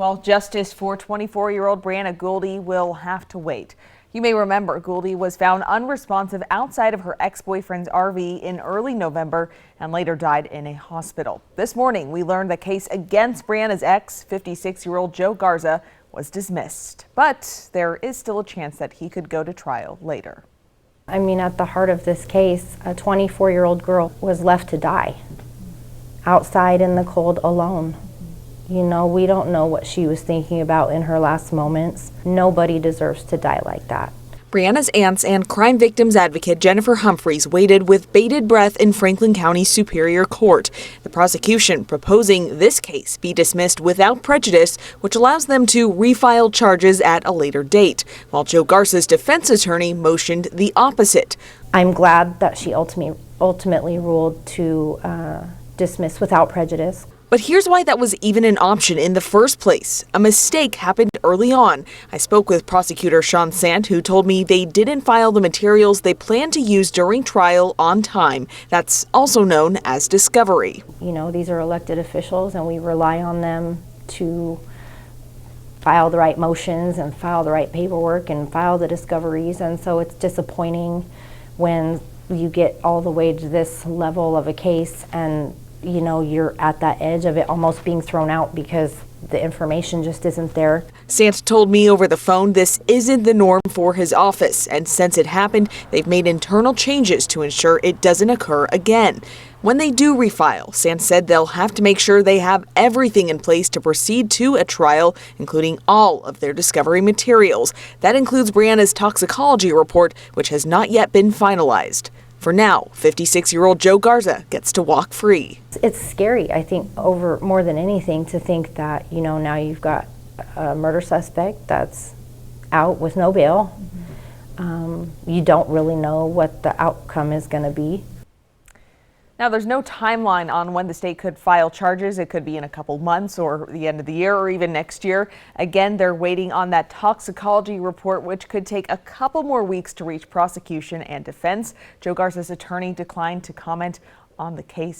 Well, justice for 24-year-old Breanna Gooldy will have to wait. You may remember Gooldy was found unresponsive outside of her ex-boyfriend's RV in early November and later died in a hospital. This morning, we learned the case against Breanna's ex, 56-year-old Joe Garza, was dismissed. But there is still a chance that he could go to trial later. I mean, at the heart of this case, a 24-year-old girl was left to die outside in the cold alone. You know, we don't know what she was thinking about in her last moments. Nobody deserves to die like that. Breanna's aunts and crime victims advocate Jennifer Humphreys waited with bated breath in Franklin County Superior Court. The prosecution proposing this case be dismissed without prejudice, which allows them to refile charges at a later date, while Joe Garza's defense attorney motioned the opposite. I'm glad that she ultimately ruled to dismiss without prejudice. But here's why that was even an option in the first place. A mistake happened early on. I spoke with Prosecutor Sant, who told me they didn't file the materials they planned to use during trial on time. That's also known as discovery. You know, these are elected officials and we rely on them to file the right motions and file the right paperwork and file the discoveries. And so it's disappointing when you get all the way to this level of a case and you know, you're at that edge of it almost being thrown out because the information just isn't there. Sant told me over the phone this isn't the norm for his office, and since it happened, they've made internal changes to ensure it doesn't occur again. When they do refile, Sant said they'll have to make sure they have everything in place to proceed to a trial, including all of their discovery materials. That includes Breanna's toxicology report, which has not yet been finalized. For now, 56-year-old Joe Garza gets to walk free. It's scary, I think, over more than anything, to think that, you know, now you've got a murder suspect that's out with no bail. You don't really know what the outcome is going to be. Now, there's no timeline on when the state could file charges. It could be in a couple months or the end of the year or even next year. Again, they're waiting on that toxicology report, which could take a couple more weeks to reach prosecution and defense. Joe Garza's attorney declined to comment on the case.